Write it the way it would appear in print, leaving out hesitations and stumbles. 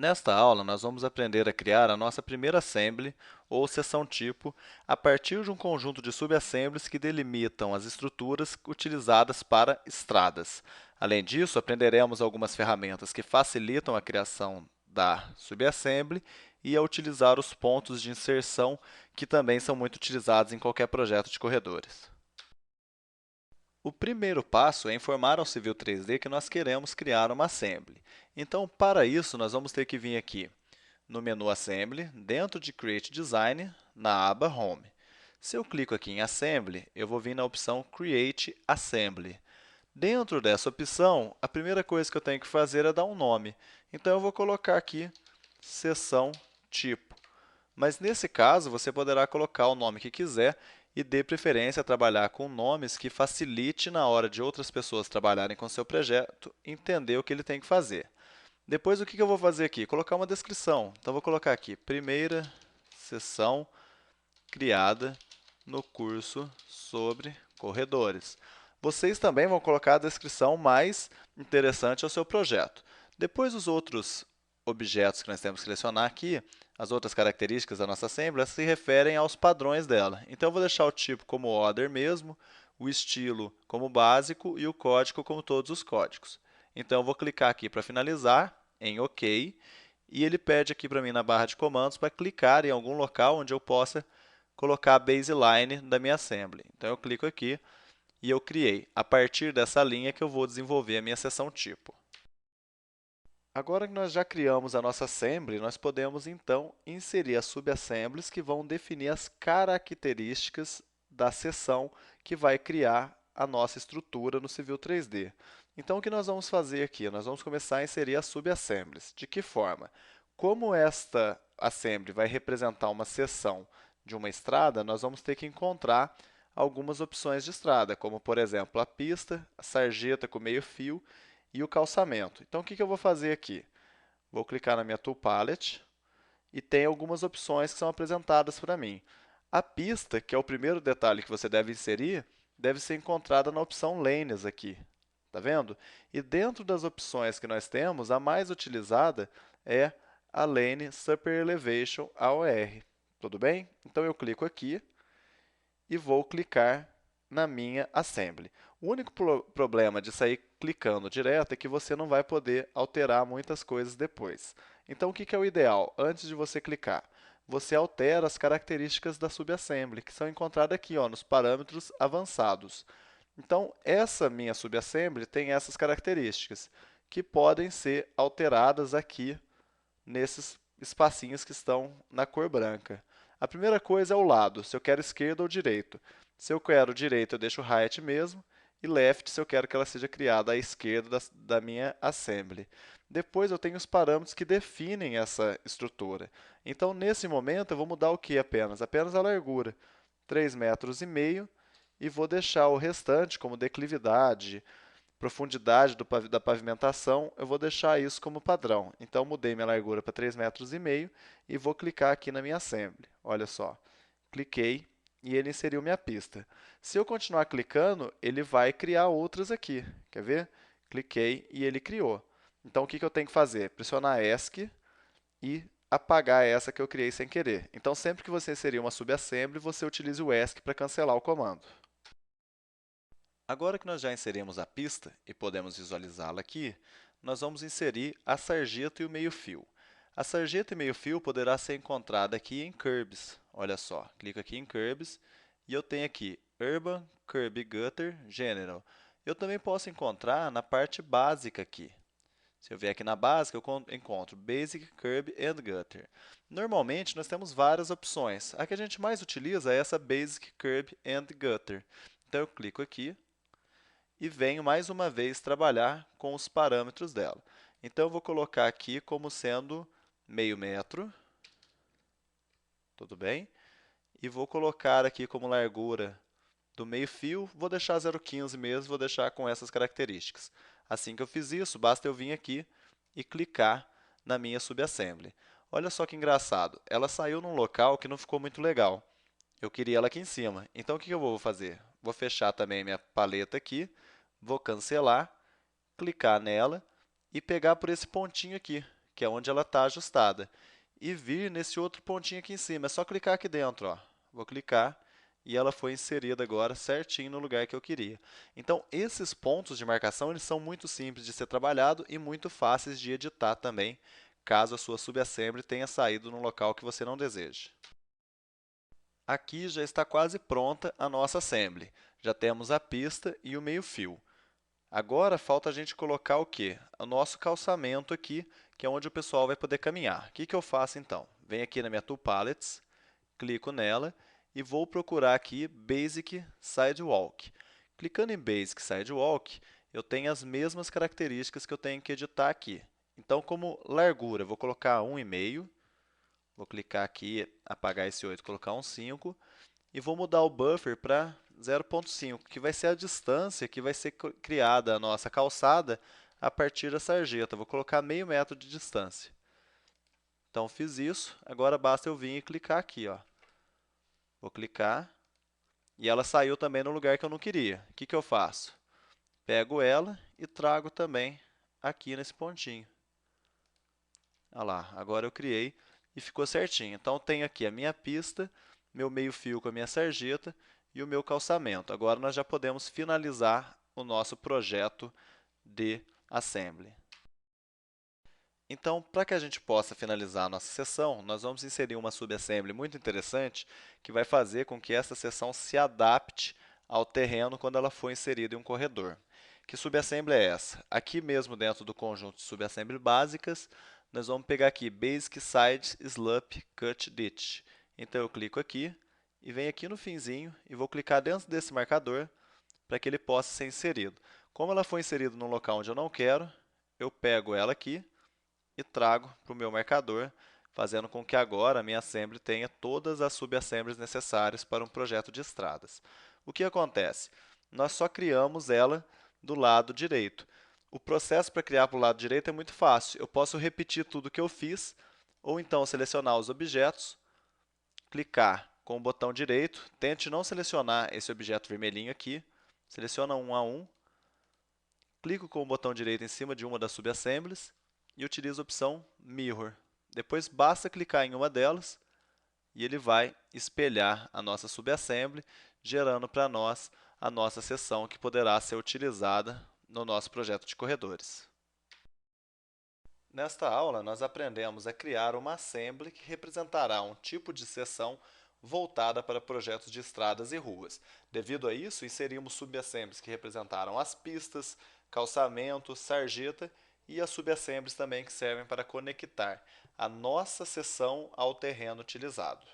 Nesta aula, nós vamos aprender a criar a nossa primeira assembly, ou seção tipo, a partir de um conjunto de subassemblies que delimitam as estruturas utilizadas para estradas. Além disso, aprenderemos algumas ferramentas que facilitam a criação da subassembly e a utilizar os pontos de inserção, que também são muito utilizados em qualquer projeto de corredores. O primeiro passo é informar ao Civil 3D que nós queremos criar uma assembly. Então, para isso, nós vamos ter que vir aqui no menu Assembly, dentro de Create Design, na aba Home. Se eu clico aqui em Assembly, eu vou vir na opção Create Assembly. Dentro dessa opção, a primeira coisa que eu tenho que fazer é dar um nome. Então, eu vou colocar aqui Seção Tipo. Mas, nesse caso, você poderá colocar o nome que quiser e dê preferência a trabalhar com nomes que facilite na hora de outras pessoas trabalharem com seu projeto, entender o que ele tem que fazer. Depois, o que eu vou fazer aqui? Colocar uma descrição. Então, vou colocar aqui, primeira sessão criada no curso sobre corredores. Vocês também vão colocar a descrição mais interessante ao seu projeto. Depois, os outros objetos que nós temos que selecionar aqui, as outras características da nossa assembly, se referem aos padrões dela. Então, eu vou deixar o tipo como order mesmo, o estilo como básico e o código como todos os códigos. Então, eu vou clicar aqui para finalizar, em OK, e ele pede aqui para mim na barra de comandos para clicar em algum local onde eu possa colocar a baseline da minha assembly. Então, eu clico aqui e eu criei. A partir dessa linha que eu vou desenvolver a minha seção tipo. Agora que nós já criamos a nossa assembly, nós podemos, então, inserir as subassemblies que vão definir as características da seção que vai criar a nossa estrutura no Civil 3D. Então, o que nós vamos fazer aqui? Nós vamos começar a inserir as subassemblies. De que forma? Como esta assembly vai representar uma seção de uma estrada, nós vamos ter que encontrar algumas opções de estrada, como, por exemplo, a pista, a sarjeta com meio-fio e o calçamento. Então, o que eu vou fazer aqui? Vou clicar na minha Tool Palette e tem algumas opções que são apresentadas para mim. A pista, que é o primeiro detalhe que você deve inserir, deve ser encontrada na opção Lanes aqui. Está vendo? E dentro das opções que nós temos, a mais utilizada é a Lane Super Elevation AOR. Tudo bem? Então, eu clico aqui e vou clicar na minha assembly. O único problema de sair clicando direto é que você não vai poder alterar muitas coisas depois. Então, o que é o ideal? Antes de você clicar, você altera as características da subassembly, que são encontradas aqui, ó, nos parâmetros avançados. Então, essa minha subassembly tem essas características, que podem ser alteradas aqui nesses espacinhos que estão na cor branca. A primeira coisa é o lado, se eu quero esquerda ou direito. Se eu quero direito, eu deixo right mesmo, e left se eu quero que ela seja criada à esquerda da minha assembly. Depois eu tenho os parâmetros que definem essa estrutura. Então, nesse momento, eu vou mudar o que apenas? Apenas a largura, 3,5 metros, e vou deixar o restante, como declividade, profundidade da pavimentação, eu vou deixar isso como padrão. Então, mudei minha largura para 3,5 metros e vou clicar aqui na minha assembly. Olha só, cliquei e ele inseriu minha pista. Se eu continuar clicando, ele vai criar outras aqui. Quer ver? Cliquei e ele criou. Então, o que eu tenho que fazer? Pressionar ESC e apagar essa que eu criei sem querer. Então, sempre que você inserir uma subassembly, você utiliza o ESC para cancelar o comando. Agora que nós já inserimos a pista e podemos visualizá-la aqui, nós vamos inserir a sarjeta e o meio-fio. A sarjeta e meio-fio poderá ser encontrada aqui em Curbs. Olha só, clico aqui em Curbs e eu tenho aqui Urban, Curb Gutter, General. Eu também posso encontrar na parte básica aqui. Se eu vier aqui na básica, eu encontro Basic, Curb and Gutter. Normalmente, nós temos várias opções. A que a gente mais utiliza é essa Basic, Curb and Gutter. Então, eu clico aqui e venho mais uma vez trabalhar com os parâmetros dela. Então, eu vou colocar aqui como sendo meio metro, tudo bem? E vou colocar aqui como largura do meio-fio, vou deixar 0,15 mesmo, vou deixar com essas características. Assim que eu fiz isso, basta eu vir aqui e clicar na minha subassembly. Olha só que engraçado, ela saiu num local que não ficou muito legal. Eu queria ela aqui em cima. Então, o que eu vou fazer? Vou fechar também a minha paleta aqui, vou cancelar, clicar nela e pegar por esse pontinho aqui, que é onde ela está ajustada, e vir nesse outro pontinho aqui em cima. É só clicar aqui dentro, ó. Vou clicar e ela foi inserida agora certinho no lugar que eu queria. Então, esses pontos de marcação eles são muito simples de ser trabalhado e muito fáceis de editar também, caso a sua subassembly tenha saído no local que você não deseje. Aqui já está quase pronta a nossa assembly. Já temos a pista e o meio-fio. Agora falta a gente colocar o quê? O nosso calçamento aqui, que é onde o pessoal vai poder caminhar. O que que eu faço então? Venho aqui na minha Tool Palettes, clico nela e vou procurar aqui Basic Sidewalk. Clicando em Basic Sidewalk, eu tenho as mesmas características que eu tenho que editar aqui. Então, como largura, eu vou colocar 1,5. Vou clicar aqui, apagar esse 8, colocar um 5. E vou mudar o buffer para 0,5, que vai ser a distância que vai ser criada a nossa calçada a partir da sarjeta. Vou colocar meio metro de distância. Então, fiz isso. Agora basta eu vir e clicar aqui, ó. Vou clicar e ela saiu também no lugar que eu não queria. O que que eu faço? Pego ela e trago também aqui nesse pontinho. Olha lá, agora eu criei e ficou certinho. Então, tenho aqui a minha pista, meu meio-fio com a minha sarjeta e o meu calçamento. Agora, nós já podemos finalizar o nosso projeto de assembly. Então, para que a gente possa finalizar a nossa sessão, nós vamos inserir uma subassembly muito interessante que vai fazer com que essa seção se adapte ao terreno quando ela for inserida em um corredor. Que subassembly é essa? Aqui mesmo dentro do conjunto de subassembly básicas, nós vamos pegar aqui Basic Side Slope Cut Ditch. Então, eu clico aqui e venho aqui no finzinho e vou clicar dentro desse marcador para que ele possa ser inserido. Como ela foi inserida num local onde eu não quero, eu pego ela aqui e trago para o meu marcador, fazendo com que agora a minha assembly tenha todas as subassemblies necessárias para um projeto de estradas. O que acontece? Nós só criamos ela do lado direito. O processo para criar para o lado direito é muito fácil. Eu posso repetir tudo que eu fiz, ou então selecionar os objetos, clicar com o botão direito, tente não selecionar esse objeto vermelhinho aqui, seleciona um a um, clico com o botão direito em cima de uma das subassemblies, e utilizo a opção Mirror. Depois basta clicar em uma delas e ele vai espelhar a nossa subassembly, gerando para nós a nossa seção que poderá ser utilizada no nosso projeto de corredores. Nesta aula, nós aprendemos a criar uma assembly que representará um tipo de seção voltada para projetos de estradas e ruas. Devido a isso, inserimos subassemblies que representaram as pistas, calçamento, sarjeta e as subassemblies também que servem para conectar a nossa seção ao terreno utilizado.